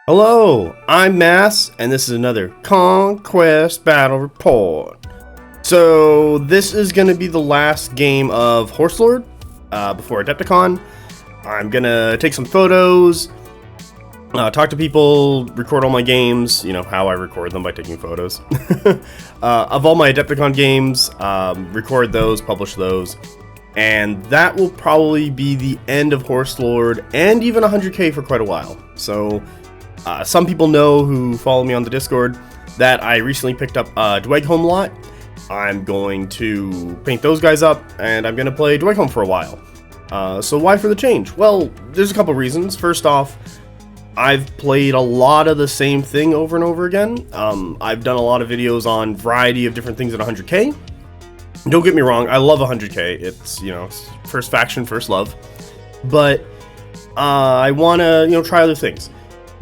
Hello, I'm Mass, and this is another Conquest Battle Report. So, this is going to be the last game of Horse Lord before Adepticon. I'm going to take some photos, talk to people, record all my games, you know, how I record them by taking photos. Of all my Adepticon games, record those, publish those, and that will probably be the end of Horse Lord and even 100k for quite a while. So, some people know who follow me on the Discord that I recently picked up a Dweghome lot. I'm going to paint those guys up, and I'm going to play Dweghome for a while. So why for the change? Well, there's a couple reasons. First off, I've played a lot of the same thing over and over again. I've done a lot of videos on a variety of different things at 100k. Don't get me wrong, I love 100k. It's, you know, first faction, first love. But I want to, try other things.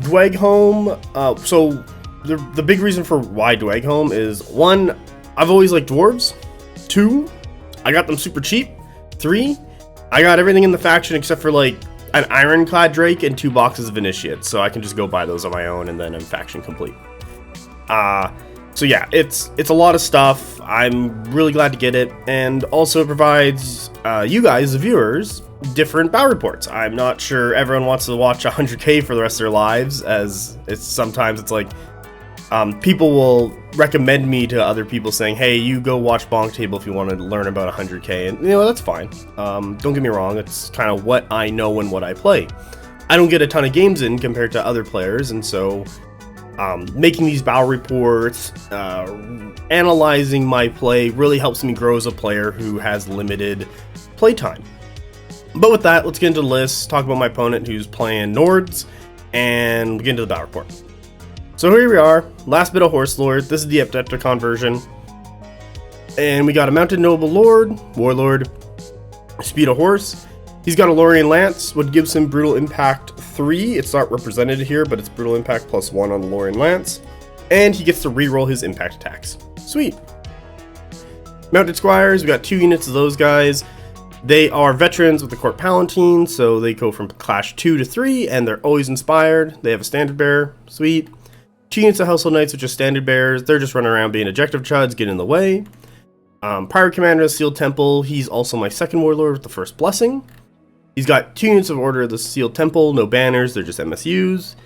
Dweghome, so the big reason for why Dweghome is, 1, I've always liked dwarves. 2, I got them super cheap. 3, I got everything in the faction except for like an ironclad drake and 2 boxes of initiates, so I can just go buy those on my own and then I'm faction complete. So yeah, it's a lot of stuff. I'm really glad to get it, and also it provides you guys, the viewers, different battle reports. I'm not sure everyone wants to watch 100k for the rest of their lives, as sometimes it's like people will recommend me to other people saying, hey, you go watch BonkTable if you want to learn about 100k, and that's fine. Don't get me wrong, it's kind of what I know and what I play. I don't get a ton of games in compared to other players, and so making these battle reports, analyzing my play really helps me grow as a player who has limited playtime. But with that, let's get into the list, talk about my opponent who's playing Nords, and get into the battle report. So here we are, last bit of Horse Lord. This is the Adepticon version. And we got a Mounted Noble Lord, Warlord, Speed of Horse. He's got a Lorien Lance, what gives him Brutal Impact 3. It's not represented here, but it's Brutal Impact +1 on the Lorien Lance. And he gets to reroll his impact attacks. Sweet. Mounted Squires, we got 2 units of those guys. They are veterans with the Court Palatine, so they go from Clash 2 to 3, and they're always inspired. They have a Standard Bearer. Sweet. 2 units of Household Knights, which are Standard Bearers. They're just running around being objective chuds, getting in the way. Pirate Commander of Sealed Temple. He's also my second Warlord with the First Blessing. He's got 2 units of Order of the Sealed Temple, no banners, they're just MSUs.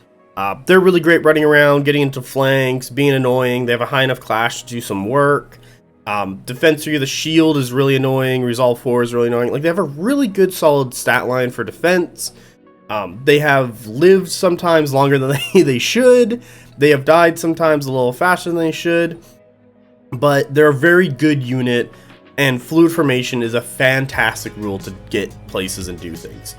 They're really great running around, getting into flanks, being annoying. They have a high enough clash to do some work. Defense 3 of the Shield is really annoying, Resolve 4 is really annoying. Like, they have a really good solid stat line for defense. They have lived sometimes longer than they should. They have died sometimes a little faster than they should. But they're a very good unit, and Fluid Formation is a fantastic rule to get places and do things.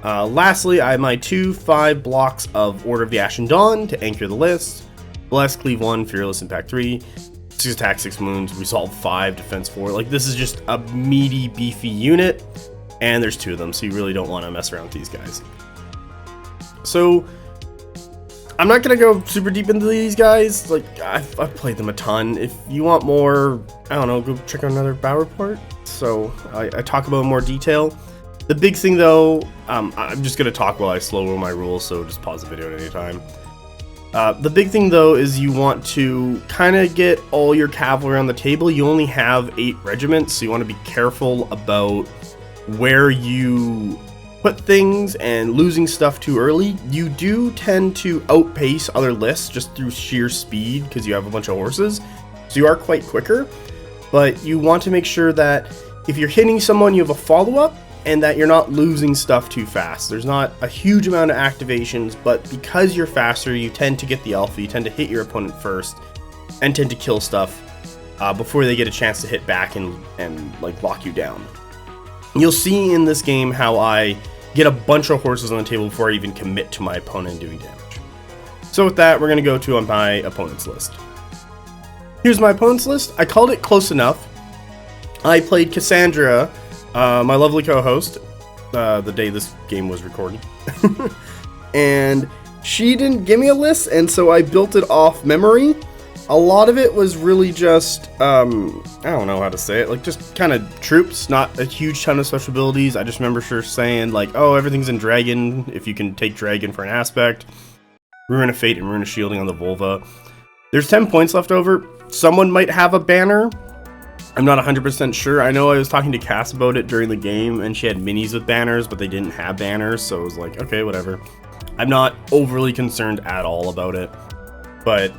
Lastly, I have my 2/5 blocks of Order of the Ashen Dawn to anchor the list. Bless, Cleave 1, Fearless, Impact 3, 6 attack, 6 wounds, Resolve 5, Defense 4. Like, this is just a meaty, beefy unit, and there's 2 of them, so you really don't want to mess around with these guys. So, I'm not going to go super deep into these guys. Like, I've played them a ton. If you want more, I don't know, go check out another battle report. So, I talk about in more detail. The big thing, though, I'm just going to talk while I slow roll my rules, so just pause the video at any time. The big thing, though, is you want to kind of get all your cavalry on the table. You only have 8 regiments, so you want to be careful about where you put things and losing stuff too early. You do tend to outpace other lists just through sheer speed because you have a bunch of horses, so you are quite quicker. But you want to make sure that if you're hitting someone, you have a follow-up, and that you're not losing stuff too fast. There's not a huge amount of activations, but because you're faster, you tend to get the alpha, you tend to hit your opponent first, and tend to kill stuff before they get a chance to hit back and like lock you down. You'll see in this game how I get a bunch of horses on the table before I even commit to my opponent doing damage. So with that, we're going to go to my opponent's list. Here's my opponent's list. I called it close enough. I played Cassandra, my lovely co-host, the day this game was recorded. And she didn't give me a list, and so I built it off memory. A lot of it was really just, I don't know how to say it, like just kind of troops, not a huge ton of special abilities. I just remember her saying like, oh, everything's in Dragon, if you can take Dragon for an aspect. Rune of Fate and Rune of Shielding on the Volva. There's 10 points left over. Someone might have a banner. I'm not 100% sure. I know I was talking to Cass about it during the game, and she had minis with banners, but they didn't have banners, so it was like, okay, whatever. I'm not overly concerned at all about it, but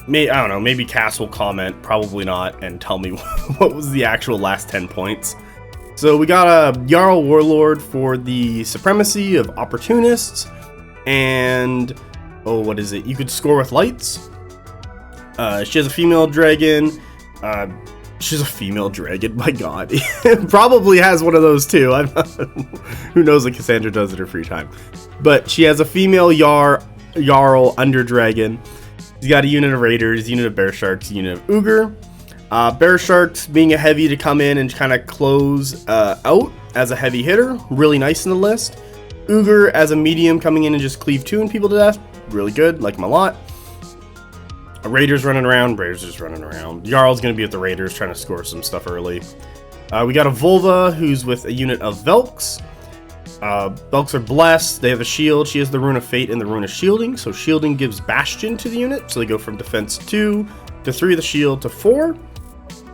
I don't know, maybe Cass will comment, probably not, and tell me what was the actual last 10 points. So we got a Jarl Warlord for the Supremacy of Opportunists, and, oh, what is it? You could score with lights. She has a female dragon. She's a female dragon, my god. Probably has one of those too. Who knows what Cassandra does in her free time. But she has a female Jarl under dragon. She's got a unit of raiders, unit of bear sharks, unit of ogre. Bear sharks being a heavy to come in and kind of close out as a heavy hitter. Really nice in the list. Ogre as a medium coming in and just cleave 2 and people to death. Really good, like him a lot. Raiders running around, Raiders just running around. Jarl's going to be with the Raiders trying to score some stuff early. We got a Volva who's with a unit of Velks. Velks are blessed. They have a shield. She has the Rune of Fate and the Rune of Shielding. So Shielding gives Bastion to the unit. So they go from defense 2 to 3 of the shield to 4.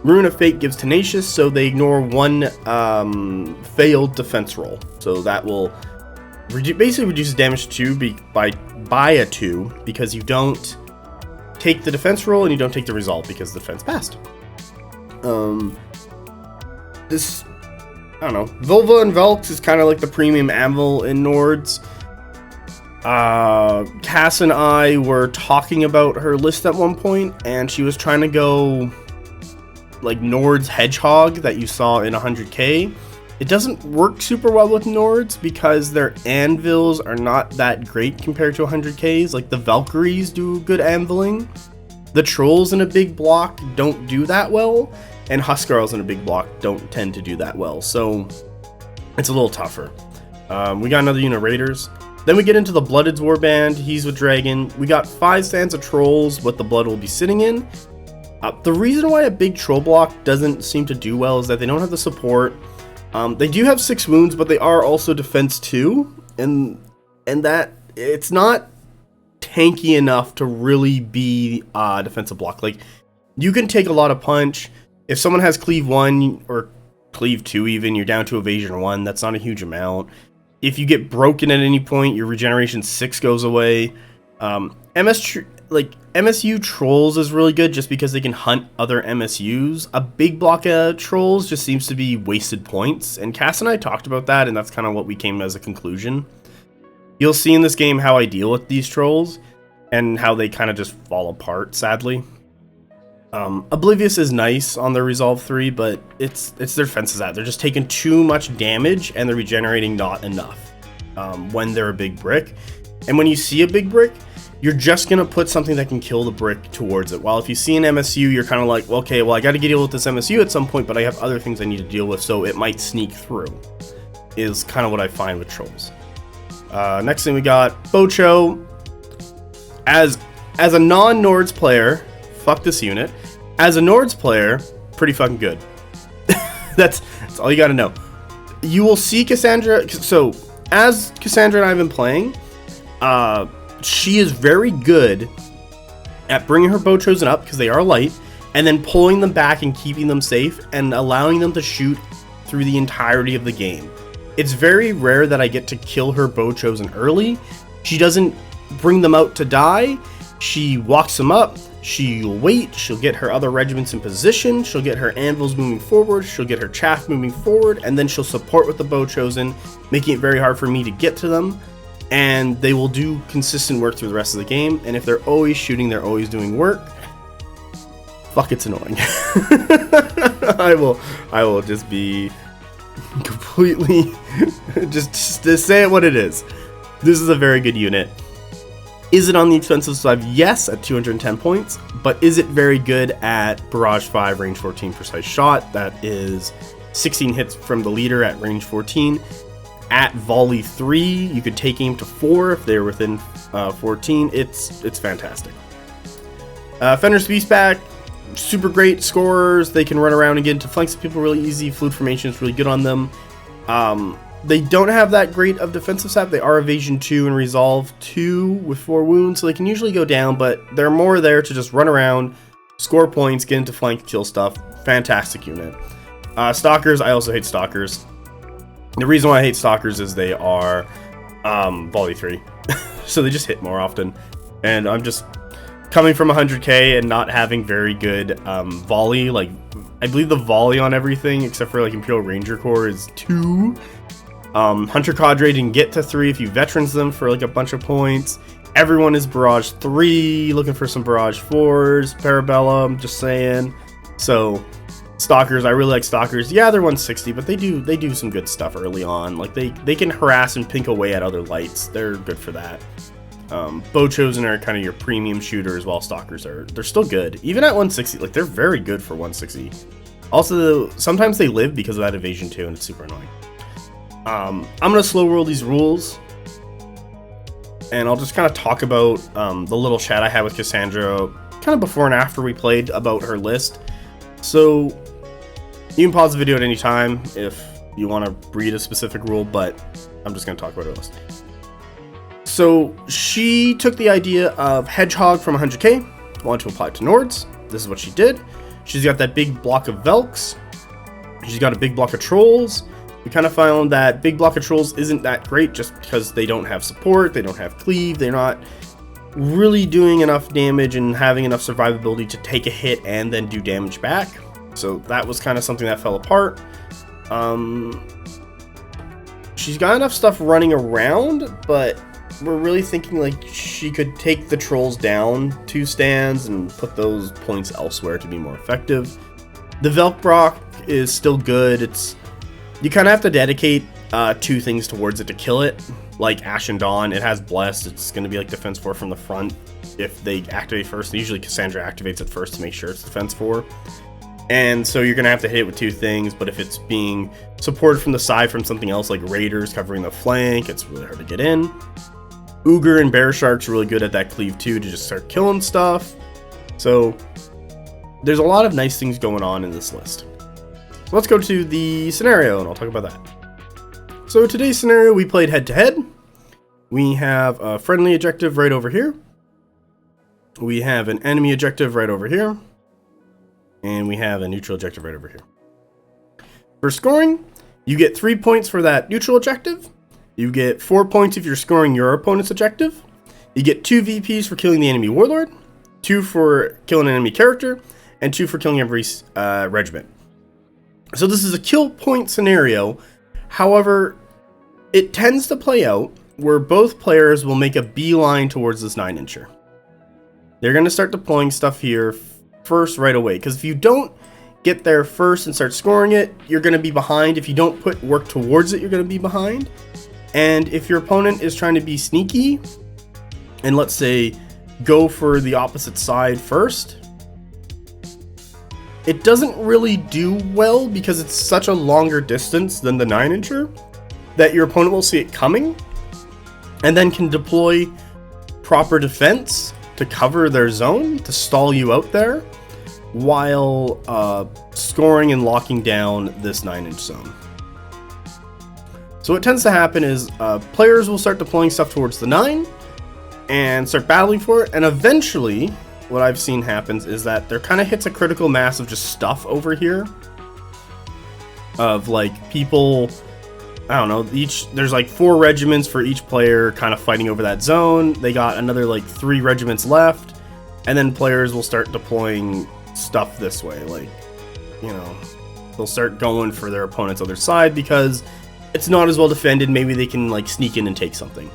Rune of Fate gives Tenacious. So they ignore 1 failed defense roll. So that will basically reduce damage to by a 2 because you don't take the defense roll and you don't take the resolve because the defense passed. This, I don't know, Volva and Velks is kind of like the premium anvil in Nords. Cass and I were talking about her list at one point, and she was trying to go like Nords Hedgehog that you saw in 100k. It doesn't work super well with Nords because their anvils are not that great compared to 100Ks. Like the Valkyries do good anviling. The Trolls in a big block don't do that well. And Huskarls in a big block don't tend to do that well. So it's a little tougher. We got another unit of Raiders. Then we get into the Blooded's Warband. He's with Dragon. We got 5 stands of Trolls, what the Blood will be sitting in. The reason why a big Troll block doesn't seem to do well is that they don't have the support. They do have 6 wounds, but they are also defense 2, and that it's not tanky enough to really be a defensive block. Like, you can take a lot of punch. If someone has cleave 1 or cleave 2 even, you're down to evasion 1. That's not a huge amount. If you get broken at any point, your regeneration 6 goes away. MSU Trolls is really good just because they can hunt other MSUs. A big block of Trolls just seems to be wasted points, and Cass and I talked about that, and that's kind of what we came as a conclusion. You'll see in this game how I deal with these Trolls, and how they kind of just fall apart, sadly. Oblivious is nice on their Resolve 3, but it's their defenses out. They're just taking too much damage, and they're regenerating not enough when they're a big brick. And when you see a big brick, you're just going to put something that can kill the brick towards it. While if you see an MSU, you're kind of like, okay, well, I got to deal with this MSU at some point, but I have other things I need to deal with, so it might sneak through, is kind of what I find with Trolls. Next thing we got, Bocho. As a non-Nords player, fuck this unit. As a Nords player, pretty fucking good. That's all you got to know. You will see Cassandra, so as Cassandra and I have been playing, she is very good at bringing her bow chosen up because they are light, and then pulling them back and keeping them safe and allowing them to shoot through the entirety of the game. It's very rare that I get to kill her bow chosen early. She doesn't bring them out to die. She walks them up. She'll wait. She'll get her other regiments in position. She'll get her anvils moving forward. She'll get her chaff moving forward, and then she'll support with the bow chosen, making it very hard for me to get to them. And they will do consistent work through the rest of the game. And if they're always shooting, they're always doing work. Fuck, it's annoying. I will just be completely just say it what it is. This is a very good unit. Is it on the expensive side? Yes, at 210 points. But is it very good at Barrage 5, range 14, precise shot? That is 16 hits from the leader at range 14. At volley 3, you could take aim to 4 if they're within 14. It's fantastic. Fenris Beastback, super great scorers. They can run around and get into flanks of people really easy. Fluid formation is really good on them. They don't have that great of defensive stat. They are evasion 2 and resolve 2 with 4 wounds, so they can usually go down, but they're more there to just run around, score points, get into flank, kill stuff. Fantastic unit. Stalkers, I also hate Stalkers. The reason why I hate Stalkers is they are volley 3, so they just hit more often, and I'm just coming from 100k and not having very good volley. Like, I believe the volley on everything except for like Imperial Ranger Corps is 2. Hunter Cadre didn't get to 3 if you veterans them for like a bunch of points. Everyone is Barrage 3, looking for some Barrage 4s, Parabellum, just saying. So Stalkers, I really like Stalkers. Yeah, they're 160, but they do some good stuff early on. Like they can harass and pink away at other lights. They're good for that. Bow Chosen are kind of your premium shooters, while Stalkers they're still good. Even at 160, like they're very good for 160. Also, sometimes they live because of that evasion 2, and it's super annoying. I'm gonna slow roll these rules, and I'll just kind of talk about the little chat I had with Cassandra kind of before and after we played about her list. So you can pause the video at any time if you want to read a specific rule, but I'm just gonna talk about her list. So she took the idea of Hedgehog from 100k, wanted to apply it to Nords. This is what she did. She's got that big block of Velks. She's got a big block of Trolls. We kind of found that big block of Trolls isn't that great just because they don't have support, they don't have cleave, they're not really doing enough damage and having enough survivability to take a hit and then do damage back. So that was kind of something that fell apart. She's got enough stuff running around, but we're really thinking like she could take the Trolls down 2 stands and put those points elsewhere to be more effective. The Velkbrock is still good. You kind of have to dedicate 2 things towards it to kill it. Like Ashen Dawn, it has Blessed. It's going to be like defense 4 from the front if they activate first. Usually Cassandra activates it first to make sure it's defense 4. And so you're going to have to hit it with 2 things, but if it's being supported from the side from something else like Raiders covering the flank, it's really hard to get in. Ogre and Bear Shark's really good at that cleave too, to just start killing stuff. So there's a lot of nice things going on in this list. Let's go to the scenario and I'll talk about that. So today's scenario, we played head to head. We have a friendly objective right over here. We have an enemy objective right over here. And we have a neutral objective right over here. For scoring, you get 3 points for that neutral objective. You get 4 points if you're scoring your opponent's objective. You get 2 VPs for killing the enemy warlord, 2 for killing an enemy character, and 2 for killing every regiment. So this is a kill point scenario. However, it tends to play out where both players will make a beeline towards this 9-incher. They're going to start deploying stuff here first right away, because if you don't get there first and start scoring it, you're going to be behind. If you don't put work towards it, you're going to be behind. And if your opponent is trying to be sneaky and let's say go for the opposite side first, it doesn't really do well because it's such a longer distance than the 9-incher that your opponent will see it coming and then can deploy proper defense to cover their zone, to stall you out there while scoring and locking down this 9-inch zone. So what tends to happen is players will start deploying stuff towards the 9 and start battling for it, and eventually what I've seen happens is that there kind of hits a critical mass of just stuff over here of like people, I don't know, there's like 4 regiments for each player kind of fighting over that zone. They got another like 3 regiments left, and then players will start deploying stuff this way, like, you know, they'll start going for their opponent's other side because it's not as well defended. Maybe they can like sneak in and take something.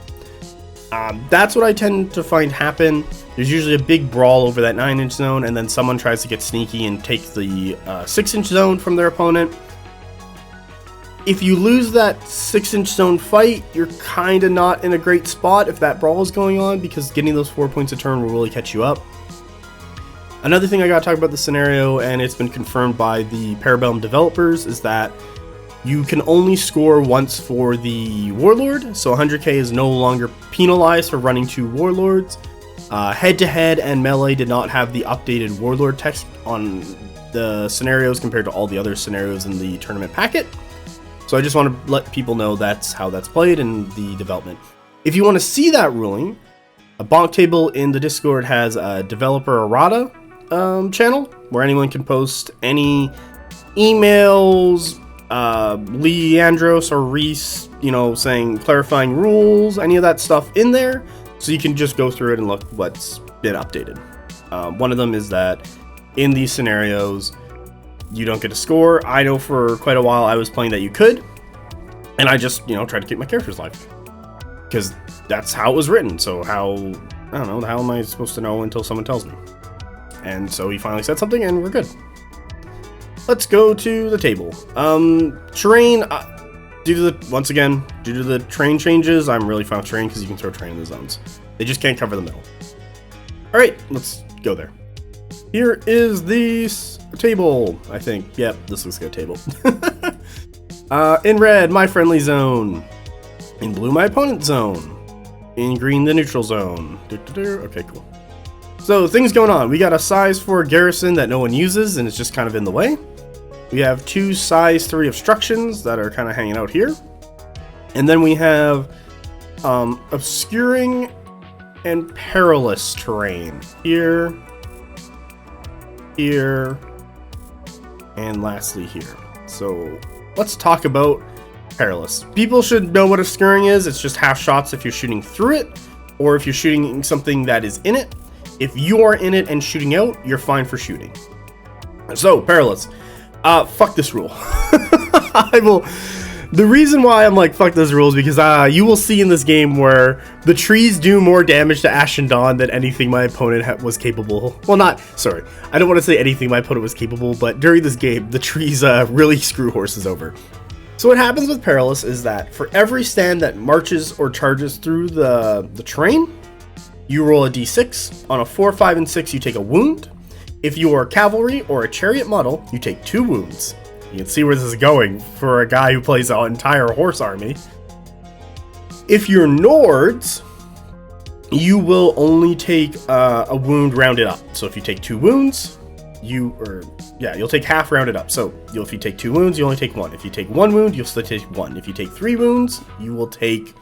That's what I tend to find happen. There's usually a big brawl over that 9-inch zone, and then someone tries to get sneaky and take the 6-inch zone from their opponent. If you lose that 6-inch zone fight, you're kind of not in a great spot if that brawl is going on, because getting those 4 points a turn will really catch you up. Another thing I gotta talk about the scenario, and it's been confirmed by the Parabellum developers, is that you can only score once for the Warlord, so 100k is no longer penalized for running 2 Warlords. Head-to-head and Melee did not have the updated Warlord text on the scenarios compared to all the other scenarios in the tournament packet. So I just want to let people know that's how that's played in the development. If you want to see that ruling, a BonkTable in the Discord has a developer errata channel where anyone can post any emails, Leandros or Reese, you know, saying clarifying rules, any of that stuff in there, so you can just go through it and look what's been updated. One of them is that in these scenarios, you don't get a score. I know for quite a while I was playing that you could, and I just, you know, tried to keep my characters alive because that's how it was written. So how, I don't know, how am I supposed to know until someone tells me? And so he finally said something, and we're good. Let's go to the table. Terrain, due to the terrain changes, I'm really fine with terrain because you can throw terrain in the zones. They just can't cover the middle. All right, let's go there. Here is the table, I think. Yep, this looks like a table. In red, my friendly zone. In blue, my opponent zone. In green, the neutral zone. Okay, cool. So, things going on. We got a size 4 garrison that no one uses, and it's just kind of in the way. We have 2 size 3 obstructions that are kind of hanging out here. And then we have obscuring and perilous terrain. Here, here, and lastly here. So, let's talk about perilous. People should know what obscuring is. It's just half shots if you're shooting through it, or if you're shooting something that is in it. If you are in it and shooting out, you're fine for shooting. So, perilous. Fuck this rule. The reason why I'm like, fuck this rule is because you will see in this game where the trees do more damage to Ashen Dawn than anything my opponent was capable. Well, sorry. I don't want to say anything my opponent was capable, but during this game, the trees really screw horses over. So what happens with Perilous is that for every stand that marches or charges through the terrain, you roll a d6. On a 4, 5, and 6, you take a wound. If you are cavalry or a chariot model, you take 2 wounds. You can see where this is going for a guy who plays an entire horse army. If you're Nords, you will only take a wound rounded up. So if you take 2 wounds, you'll take half rounded up. So if you take 2 wounds, you only take 1. If you take 1 wound, you'll still take 1. If you take 3 wounds, you will take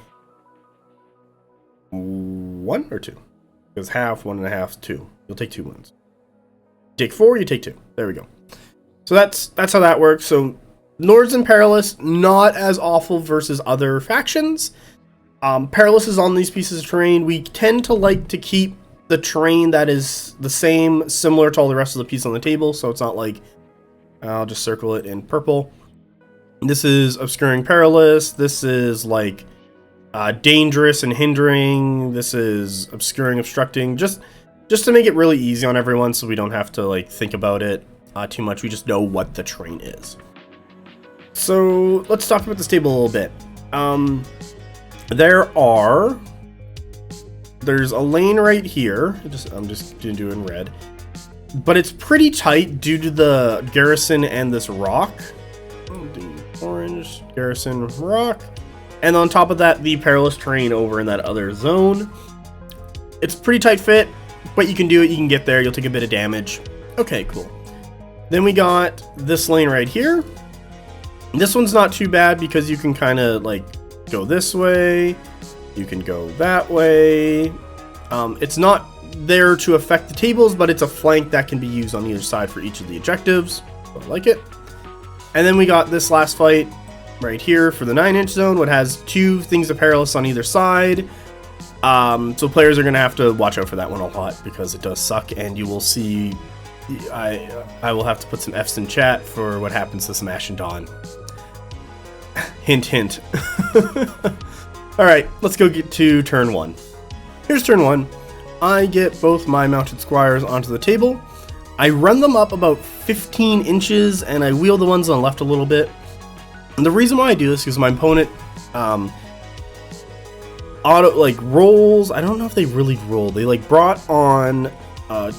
1 or 2. Because half, 1.5, 2. You'll take 2 wounds. Take 4, you take 2. There we go. So that's how that works. So Nords and Perilous, not as awful versus other factions. Perilous is on these pieces of terrain. We tend to like to keep the terrain that is the same, similar to all the rest of the pieces on the table. So it's not like, I'll just circle it in purple. This is obscuring Perilous. This is like dangerous and hindering. This is obscuring, obstructing. Just to make it really easy on everyone, so we don't have to like think about it too much. We just know what the terrain is. So let's talk about this table a little bit. There's a lane right here. I'm just gonna do it in red, but it's pretty tight due to the garrison and this rock. I'll do orange, garrison, rock, and on top of that, the perilous terrain over in that other zone. It's pretty tight fit, but you can do it. You can get there. You'll take a bit of damage. Okay, cool. Then we got this lane right here. This one's not too bad because you can kind of like go this way. You can go that way. It's not there to affect the tables, but it's a flank that can be used on either side for each of the objectives. So I like it. And then we got this last fight right here for the 9-inch zone, what has 2 things of perilous on either side. So players are going to have to watch out for that one a lot because it does suck, and you will see I will have to put some F's in chat for what happens to some Ashen Dawn. Hint, hint. Alright, let's go get to turn 1. Here's turn 1. I get both my mounted squires onto the table. I run them up about 15 inches, and I wheel the ones on the left a little bit. And the reason why I do this is because my opponent rolls. I don't know if they really roll. They brought on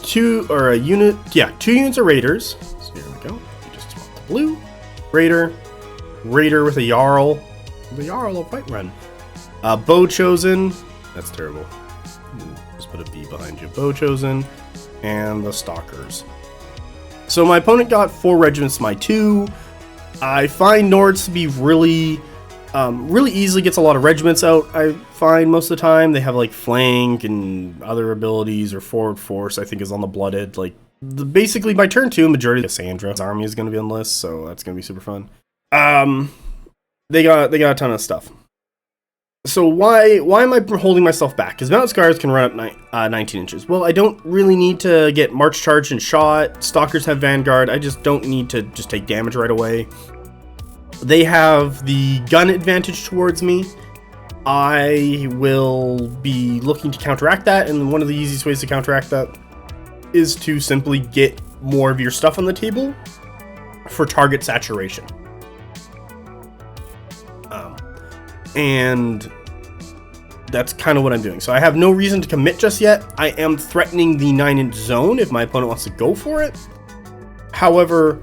2 units of raiders. So here we go. We just swap the blue raider with a Jarl. The Jarl of Whiterun. Bow chosen. That's terrible. Just put a B behind you. Bow chosen. And the stalkers. So my opponent got 4 regiments to my 2. I find Nords to be really easily gets a lot of regiments out. I find most of the time they have like flank and other abilities, or forward force I think is on the blooded. Like basically by turn 2, majority of Cassandra's army is going to be on the list, so that's going to be super fun. They got a ton of stuff. So why am I holding myself back? Because Mounted Scars can run up 19 inches. Well, I don't really need to get March, Charge, and Shot. Stalkers have Vanguard. I just don't need to just take damage right away. They have the gun advantage towards me. I will be looking to counteract that, and one of the easiest ways to counteract that is to simply get more of your stuff on the table for target saturation. And that's kind of what I'm doing. So I have no reason to commit just yet. I am threatening the 9-inch zone if my opponent wants to go for it. However,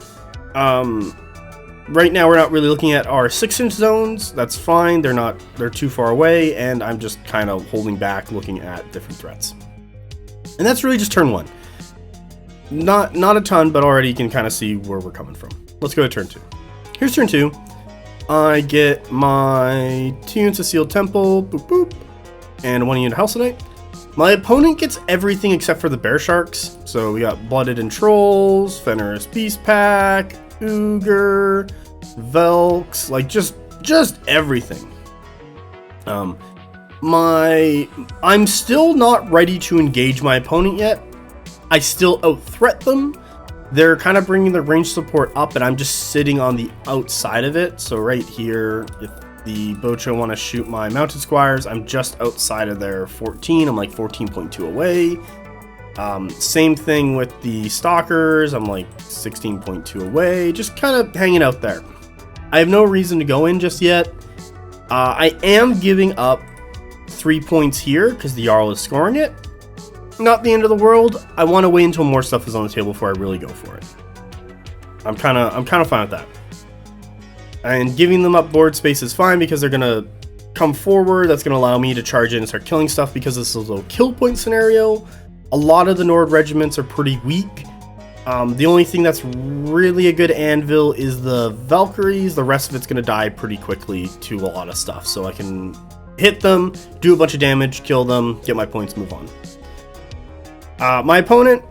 right now we're not really looking at our 6-inch zones. That's fine. They're too far away, and I'm just kind of holding back, looking at different threats. And that's really just turn 1. Not a ton, but already you can kind of see where we're coming from. Let's go to turn 2. Here's turn 2. I get my 2 units of Sealed Temple, boop boop, and 1 unit of Halcyon. My opponent gets everything except for the Bear Sharks. So we got Blooded and Trolls, Fenris Beast Pack, Ogre, Velks, like just everything. I'm still not ready to engage my opponent yet. I still out-threat them. They're kind of bringing the range support up, and I'm just sitting on the outside of it. So right here, if the Bocho want to shoot my Mounted Squires, I'm just outside of their 14. I'm like 14.2 away. Same thing with the Stalkers. I'm like 16.2 away. Just kind of hanging out there. I have no reason to go in just yet. I am giving up 3 points here because the Jarl is scoring it. Not the end of the world. I want to wait until more stuff is on the table before I really go for it. I'm kind of fine with that. And giving them up board space is fine because they're gonna come forward. That's gonna allow me to charge in and start killing stuff because this is a low kill point scenario. A lot of the Nord regiments are pretty weak. The only thing that's really a good anvil is the Valkyries. The rest of it's gonna die pretty quickly to a lot of stuff. So I can hit them, do a bunch of damage, kill them, get my points, move on. My opponent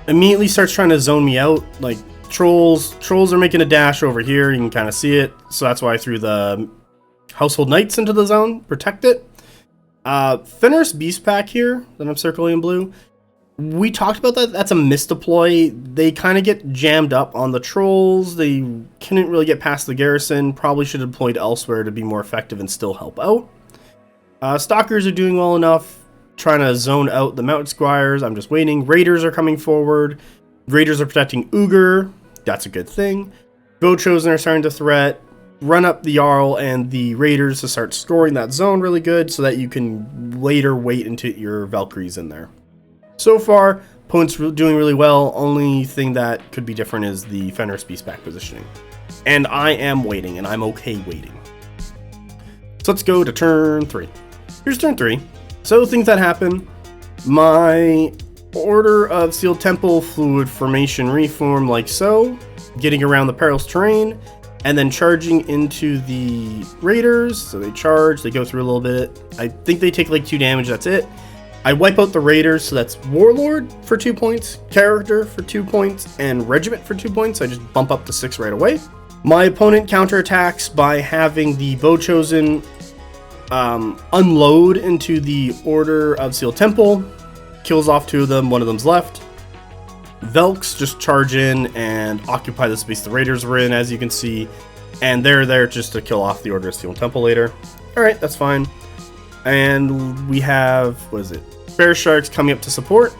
immediately starts trying to zone me out. Like trolls are making a dash over here. You can kind of see it. So that's why I threw the Household Knights into the zone, protect it. Fenris Beast Pack here that I'm circling in blue. We talked about that. That's a misdeploy. They kind of get jammed up on the trolls. They couldn't really get past the garrison. Probably should have deployed elsewhere to be more effective and still help out. Stalkers are doing well enough. Trying to zone out the Mounted Squires. I'm just waiting. Raiders are coming forward. Raiders are protecting Ogre. That's a good thing. Bochosen are starting to threat. Run up the Jarl and the Raiders to start scoring that zone really good so that you can later wait into your Valkyries in there. So far, opponent's doing really well. Only thing that could be different is the Fenris Beast Pack positioning. And I am waiting, and I'm okay waiting. So let's go to turn 3. Here's turn 3. So things that happen, my Order of Sealed Temple Fluid Formation reform like so, getting around the perilous terrain, and then charging into the Raiders. So they charge, they go through a little bit. I think they take like 2 damage, that's it. I wipe out the Raiders, so that's Warlord for 2 points, Character for 2 points, and Regiment for 2 points. I just bump up to 6 right away. My opponent counterattacks by having the Bochosen unload into the Order of Sealed Temple, kills off 2 of them, 1 of them's left. Velks just charge in and occupy the space the Raiders were in, as you can see, and they're there just to kill off the Order of Sealed Temple later. Alright, that's fine. And we have, what is it, Bear Sharks coming up to support,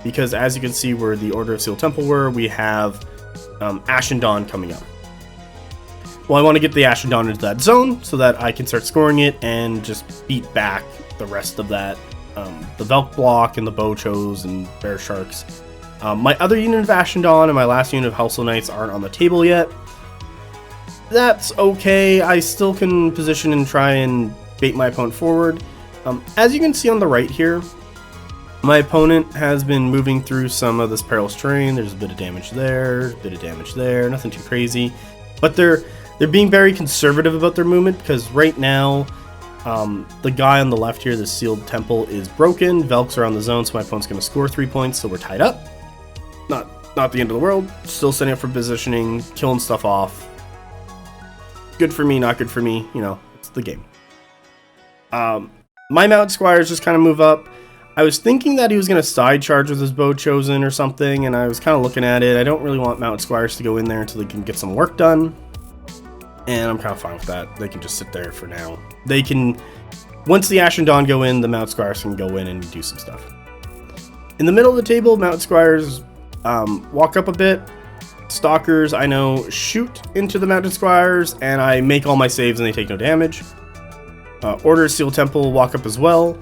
because as you can see where the Order of Sealed Temple were, we have Ashen Dawn coming up. Well, I want to get the Ashen Dawn into that zone so that I can start scoring it and just beat back the rest of that, the Velk block and the Bochos and Bear Sharks. My other unit of Ashen Dawn and my last unit of Household Knights aren't on the table yet. That's okay. I still can position and try and bait my opponent forward. As you can see on the right here, My opponent has been moving through some of this perilous terrain. There's a bit of damage there, a bit of damage there, nothing too crazy. But they're being very conservative about their movement, because right now, the guy on the left here, the sealed temple, is broken. Velks are on the zone, so my opponent's going to score 3 points, so we're tied up. Not the end of the world. Still setting up for positioning, killing stuff off. Good for me, not good for me. You know, it's the game. My Mounted Squires just kind of move up. I was thinking that he was going to side charge with his bow chosen or something, and I was kind of looking at it. I don't really want Mounted Squires to go in there until they can get some work done. And I'm kind of fine with that. They can just sit there for now. They can, once the Ashen Dawn go in, the Mounted Squires can go in and do some stuff. In the middle of the table, Mounted Squires walk up a bit. Stalkers, I know, shoot into the Mounted Squires, and I make all my saves and they take no damage. Order Seal Temple walk up as well.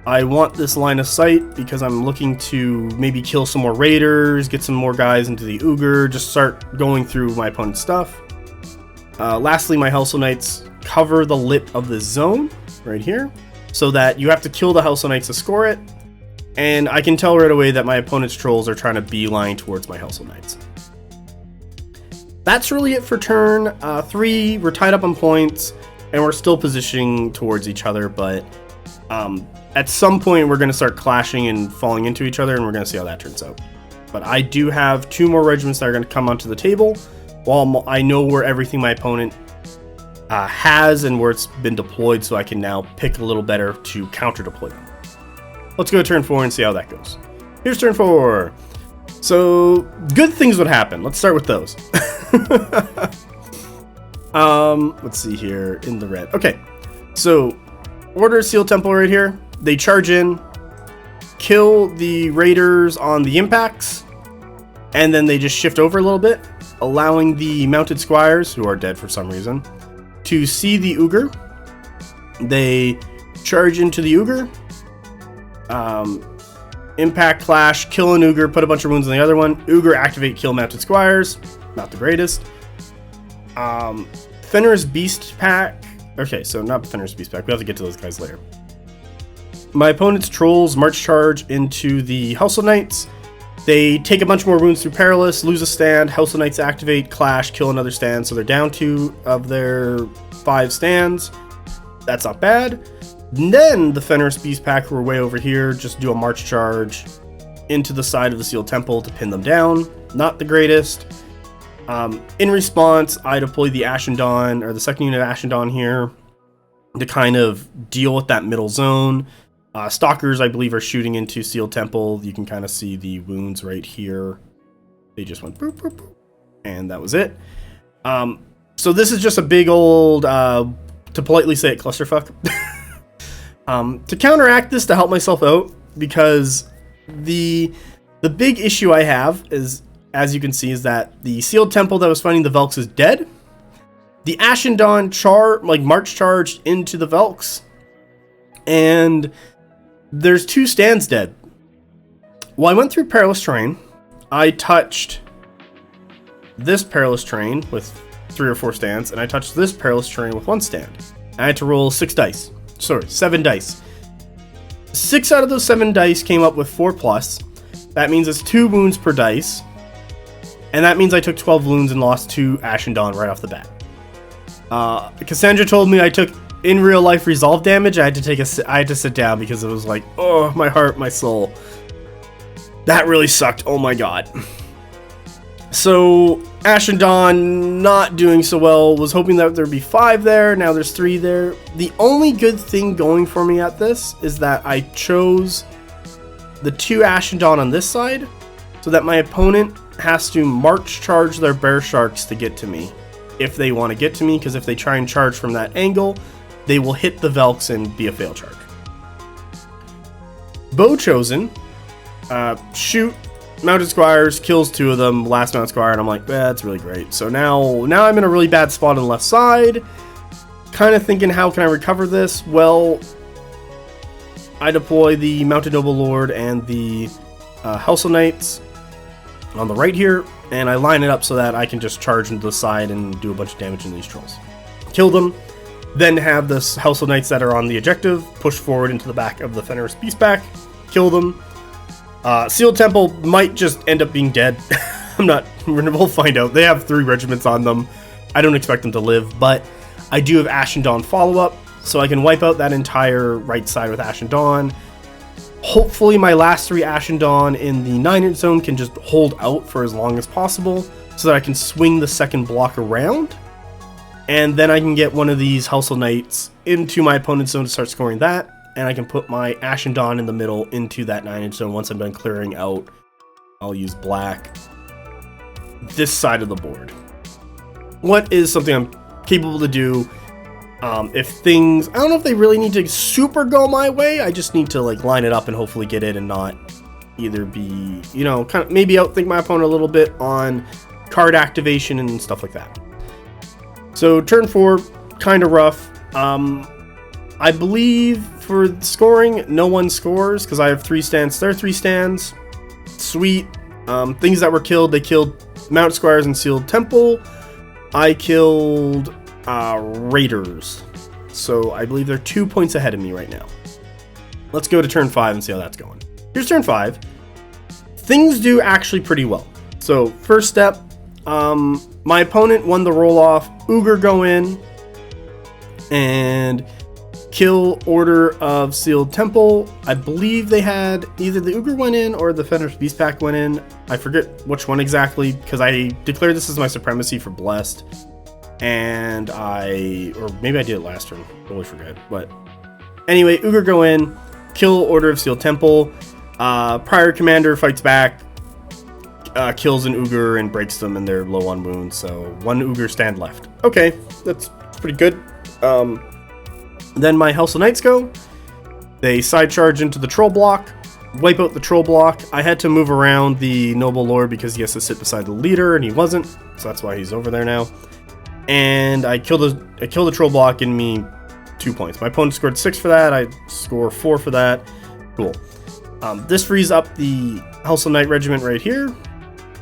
I want this line of sight because I'm looking to maybe kill some more raiders, get some more guys into the Ogre, just start going through my opponent's stuff. Lastly, my Hellsoul Knights cover the lip of the zone right here, so that you have to kill the Hellsoul Knights to score it. And I can tell right away that my opponent's trolls are trying to beeline towards my Hellsoul Knights. That's really it for turn 3. We're tied up on points, and we're still positioning towards each other, but at some point we're going to start clashing and falling into each other, and we're going to see how that turns out. But I do have 2 more regiments that are going to come onto the table, while I know where everything my opponent has and where it's been deployed, so I can now pick a little better to counter deploy them. Let's go to turn 4 and see how that goes. Here's turn 4. So good things would happen. Let's start with those. Let's see here in the red. Okay, so order Seal Temple right here. They charge in, kill the raiders on the impacts, and then they just shift over a little bit, allowing the Mounted Squires, who are dead for some reason, to see the Ogre. They charge into the Ogre, impact, clash, kill an Ogre, put a bunch of wounds on the other one. Ogre, activate, kill Mounted Squires. Not the greatest. Fenrir's Beast Pack. Okay, so not Fenrir's Beast Pack. We have to get to those guys later. My opponent's trolls march charge into the Hellsoul Knights. They take a bunch more wounds through Perilous, lose a stand. Hellsoul Knights activate, clash, kill another stand. So they're down 2 of their 5 stands. That's not bad. And then the Fenrir's Beast Pack, who are way over here, just do a march charge into the side of the Sealed Temple to pin them down. Not the greatest. In response, I deploy the Ashen Dawn, or the second unit of Ashen Dawn here, to kind of deal with that middle zone. Stalkers, I believe, are shooting into Sealed Temple. You can kind of see the wounds right here. They just went boop, boop, boop, and that was it. So this is just a big old, to politely say it, clusterfuck. To counteract this, to help myself out, because the big issue I have is, as you can see, is that the Sealed Temple that was fighting the Velks is dead. The Ashen Dawn march charged into the Velks, and there's 2 stands dead. Well, I went through Perilous Terrain. I touched this Perilous Terrain with 3 or 4 stands, and I touched this Perilous Terrain with 1 stand. I had to roll 7 dice. 6 out of those 7 dice came up with 4+. That means it's 2 wounds per dice. And that means I took 12 wounds and lost 2 Ashen Dawn right off the bat. Cassandra told me I took in real life resolve damage. I had to sit down because it was like, oh, my heart, my soul. That really sucked. Oh my god. So Ashen Dawn not doing so well. Was hoping that there'd be 5 there. Now there's 3 there. The only good thing going for me at this is that I chose the 2 Ashen Dawn on this side, so that my opponent has to march charge their Bear Sharks to get to me, if they want to get to me, because if they try and charge from that angle, they will hit the Velks and be a fail charge. Bow chosen, shoot Mounted Squires, kills 2 of them, last Mounted Squire, and I'm like, that's really great. So now I'm in a really bad spot on the left side, kind of thinking, how can I recover this? Well, I deploy the Mounted Noble Lord and the Hellsoul Knights on the right here, and I line it up so that I can just charge into the side and do a bunch of damage in these trolls. Kill them, then have the Hellsoul Knights that are on the objective push forward into the back of the Fenrir's Beast Pack, kill them, Sealed Temple might just end up being dead. We'll find out. They have 3 regiments on them. I don't expect them to live, but I do have Ashen Dawn follow-up, so I can wipe out that entire right side with Ashen Dawn. Hopefully my last 3 Ashen Dawn in the 9-inch zone can just hold out for as long as possible, so that I can swing the second block around, and then I can get one of these Household Knights into my opponent's zone to start scoring that, and I can put my Ashen Dawn in the middle into that 9-inch zone once I'm done clearing out. I'll use black. This side of the board. What is something I'm capable to do if things... I don't know if they really need to super go my way. I just need to like line it up and hopefully get it and not either be, you know, kind of maybe outthink my opponent a little bit on card activation and stuff like that. So turn 4, kind of rough. I believe for scoring, no one scores because I have 3 stands. There are 3 stands. Sweet. Things that were killed, they killed Mount Squires and Sealed Temple. I killed Raiders. So I believe they're 2 points ahead of me right now. Let's go to turn 5 and see how that's going. Here's turn 5. Things do actually pretty well. So first step, my opponent won the roll off. Ogre go in and kill Order of Sealed Temple. I believe they had either the Ogre went in or the Fenris Beast Pack went in. I forget which one exactly because I declared this as my supremacy for Blessed. And or maybe I did it last turn. Totally forget. But anyway, Ogre go in, kill Order of Sealed Temple. Prior commander fights back, kills an Ogre and breaks them, and they're low on wounds. So 1 Ogre stand left. Okay, that's pretty good. Then my House of Knights go. They side charge into the troll block, wipe out the troll block. I had to move around the Noble Lord because he has to sit beside the leader, and he wasn't, so that's why he's over there now. And I kill the troll block, giving me 2 points. My opponent scored 6 for that. I score 4 for that. Cool. This frees up the House of Knight Regiment right here.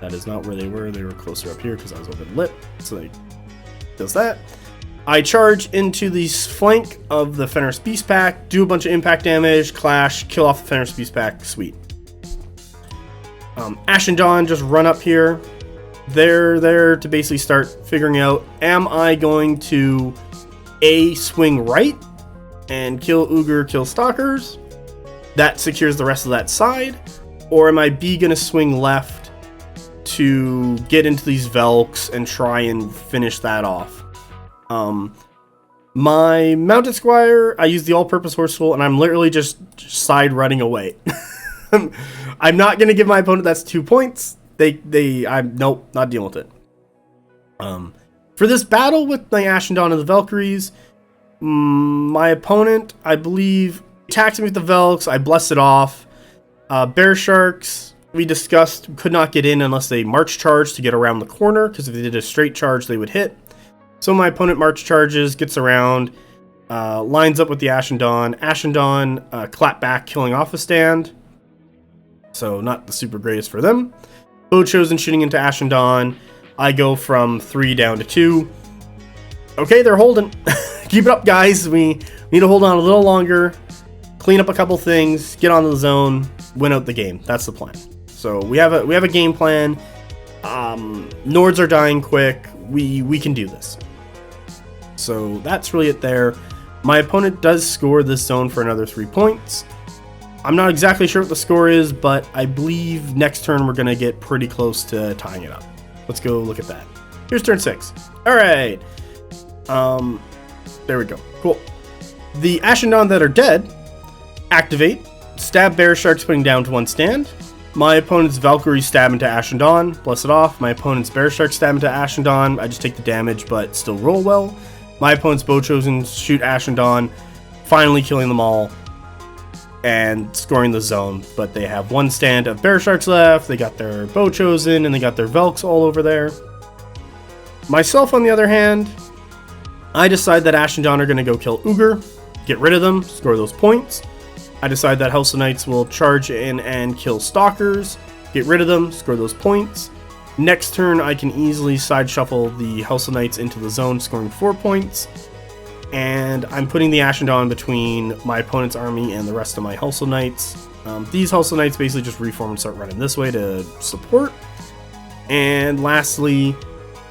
That is not where they were. They were closer up here because I was over the lip. So they does that. I charge into the flank of the Fenris Beast Pack, do a bunch of impact damage, clash, kill off the Fenris Beast Pack. Sweet. Ashen Dawn just run up here. They're there to basically start figuring out, am I going to A, swing right and kill Ogre, kill Stalkers? That secures the rest of that side. Or am I B, going to swing left to get into these Velks and try and finish that off? My Mounted Squire, I use the all-purpose horse tool, and I'm literally just side running away. I'm not going to give my opponent that's 2 points. Nope, not dealing with it. For this battle with my Ashen Dawn and the Valkyries, my opponent, I believe, attacked me with the Velks. I blessed it off. Bear Sharks, we discussed, could not get in unless they march charge to get around the corner, because if they did a straight charge, they would hit. So my opponent march charges, gets around, lines up with the Ashen Dawn. Ashen Dawn clap back, killing off a stand. So not the super greatest for them. Bow Chosen shooting into Ashen Dawn. I go from 3 down to 2. Okay, they're holding. Keep it up, guys. We need to hold on a little longer, clean up a couple things, get onto the zone, win out the game. That's the plan. So we have a game plan. Nords are dying quick. We can do this. So that's really it there. My opponent does score this zone for another 3 points. I'm not exactly sure what the score is, but I believe next turn we're going to get pretty close to tying it up. Let's go look at that. Here's turn 6. All right. There we go. Cool. The Ashen Dawn that are dead activate. Stab Bear Sharks, putting down to 1 stand. My opponent's Valkyrie stab into Ashen Dawn. Bless it off. My opponent's Bear Shark stab into Ashen Dawn. I just take the damage, but still roll well. My opponent's Bow Chosen shoot Ashen Dawn, finally killing them all and scoring the zone. But they have 1 stand of Bear Sharks left. They got their Bow Chosen and they got their Velks all over there. Myself, on the other hand, I decide that Ashen Dawn are going to go kill Ogre, get rid of them, score those points. I decide that House of Knights will charge in and kill Stalkers, get rid of them, score those points. Next turn, I can easily side shuffle the House of Knights into the zone, scoring 4 points. And I'm putting the Ashen Dawn between my opponent's army and the rest of my House of Knights. These Hustle Knights basically just reform and start running this way to support. And lastly,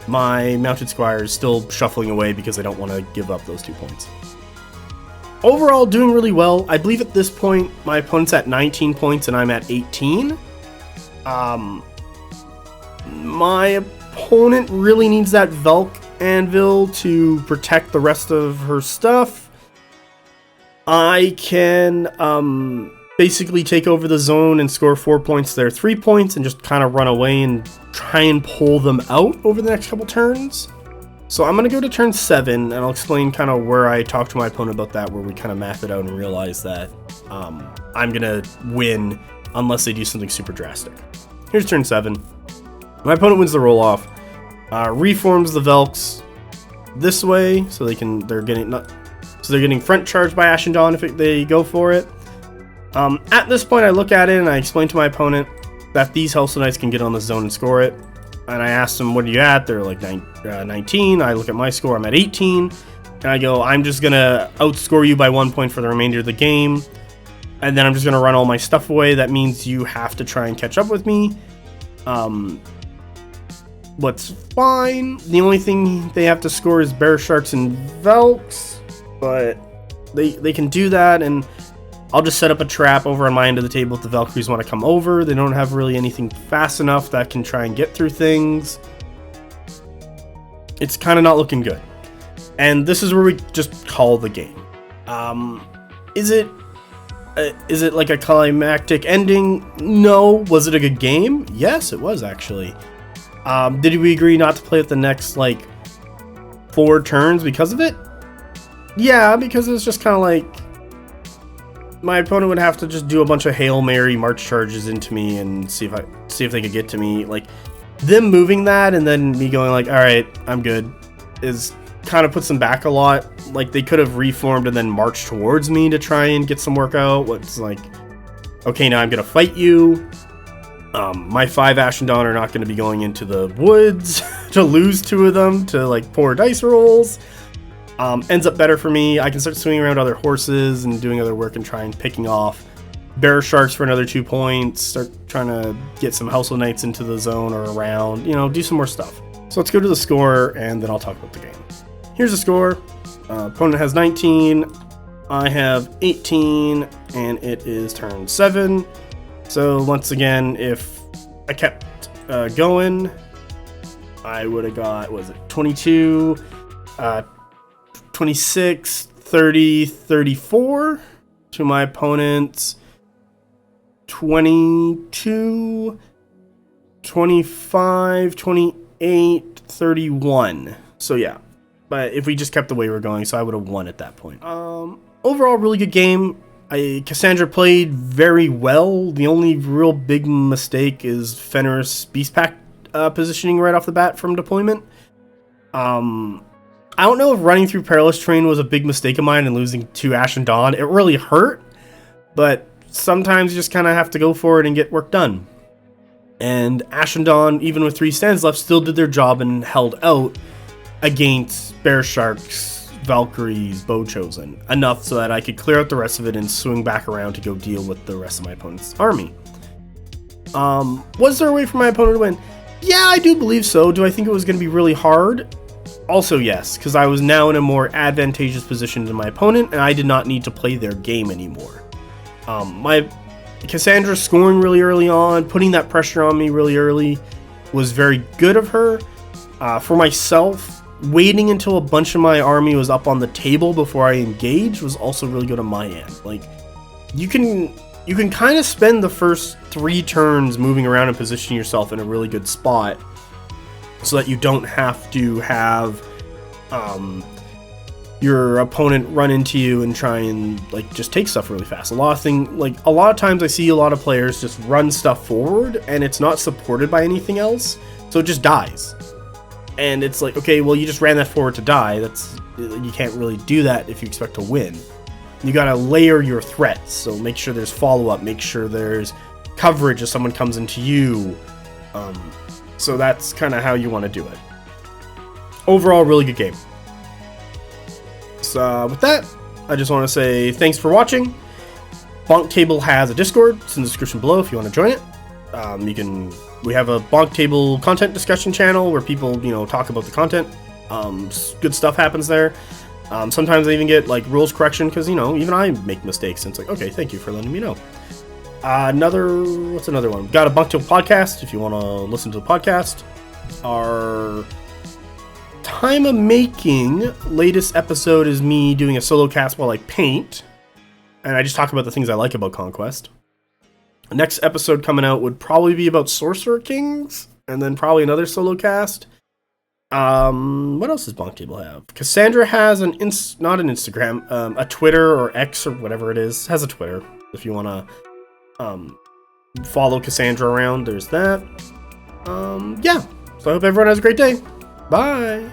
my Mounted Squire is still shuffling away because I don't want to give up those 2 points. Overall, doing really well. I believe at this point, my opponent's at 19 points and I'm at 18. My opponent really needs that Velk Anvil to protect the rest of her stuff. I can basically take over the zone and score 4 points there, 3 points, and just kind of run away and try and pull them out over the next couple turns. So I'm going to go to turn 7, and I'll explain kind of where I talk to my opponent about that, where we kind of map it out and realize that I'm going to win unless they do something super drastic. Here's turn 7. My opponent wins the roll-off, reforms the Velks this way, so they're getting front charged by Ashen Dawn if they go for it. At this point, I look at it and I explain to my opponent that these Hustle Knights can get on the zone and score it. And I ask them, what are you at? They're like 19. I look at my score, I'm at 18. And I go, I'm just going to outscore you by 1 point for the remainder of the game. And then I'm just going to run all my stuff away. That means you have to try and catch up with me. What's fine. The only thing they have to score is Bear Sharks and Velks. But they can do that, and I'll just set up a trap over on my end of the table if the Valkyries want to come over. They don't have really anything fast enough that can try and get through things. It's kind of not looking good. And this is where we just call the game. Is it like a climactic ending? No. Was it a good game? Yes, it was actually. Did we agree not to play it the next, 4 turns because of it? Yeah, because it's just kind of like my opponent would have to just do a bunch of Hail Mary march charges into me and see if they could get to me. Like, them moving that and then me going all right, I'm good, is kind of puts them back a lot. Like, they could have reformed and then marched towards me to try and get some work out. What's okay, now I'm gonna fight you. My 5 Ashen Dawn are not going to be going into the woods to lose 2 of them to poor dice rolls. Ends up better for me. I can start swinging around other horses and doing other work and trying picking off Bear Sharks for another 2 points. Start trying to get some Hustle Knights into the zone or around, do some more stuff. So let's go to the score and then I'll talk about the game. Here's the score. Opponent has 19. I have 18 and it is turn 7. So once again, if I kept going, I would have got, 22, 26, 30, 34 to my opponent's 22, 25, 28, 31. So yeah, but if we just kept the way we're going, so I would have won at that point. Overall, really good game. Cassandra played very well. The only real big mistake is Fenris Beast Pack positioning right off the bat from deployment. I don't know if running through Perilous Terrain was a big mistake of mine and losing 2 Ashen Dawn. It really hurt, but sometimes you just kind of have to go for it and get work done. And Ashen Dawn, even with 3 stands left, still did their job and held out against Bear Sharks, Valkyries, Bow Chosen, enough so that I could clear out the rest of it and swing back around to go deal with the rest of my opponent's army. Was there a way for my opponent to win? Yeah, I do believe so. Do I think it was going to be really hard? Also, yes, because I was now in a more advantageous position than my opponent, and I did not need to play their game anymore. My Cassandra scoring really early on, putting that pressure on me really early, was very good of her. For myself, waiting until a bunch of my army was up on the table before I engaged was also really good on my end. You can kind of spend the first 3 turns moving around and positioning yourself in a really good spot, so that you don't have to have your opponent run into you and try and just take stuff really fast. A lot of times I see a lot of players just run stuff forward and it's not supported by anything else, so it just dies. And it's okay, well, you just ran that forward to die. You can't really do that if you expect to win. You gotta layer your threats, so make sure there's follow-up, make sure there's coverage if someone comes into you. So that's kind of how you want to do it. Overall, really good game. So with that, I just want to say thanks for watching. BonkTable has a Discord. It's in the description below if you want to join it. We have a BonkTable content discussion channel where people, you know, talk about the content. Good stuff happens there. Sometimes I even get like rules correction because, you know, even I make mistakes. And it's like, okay, thank you for letting me know. What's another one? Got a BonkTable podcast if you want to listen to the podcast. Our time of making latest episode is me doing a solo cast while I paint. And I just talk about the things I like about Conquest. The next episode coming out would probably be about Sorcerer Kings. And then probably another solo cast. What else does BonkTable have? Cassandra has not an Instagram, a Twitter or X or whatever it is. Has a Twitter if you want to follow Cassandra around. There's that. Yeah. So I hope everyone has a great day. Bye.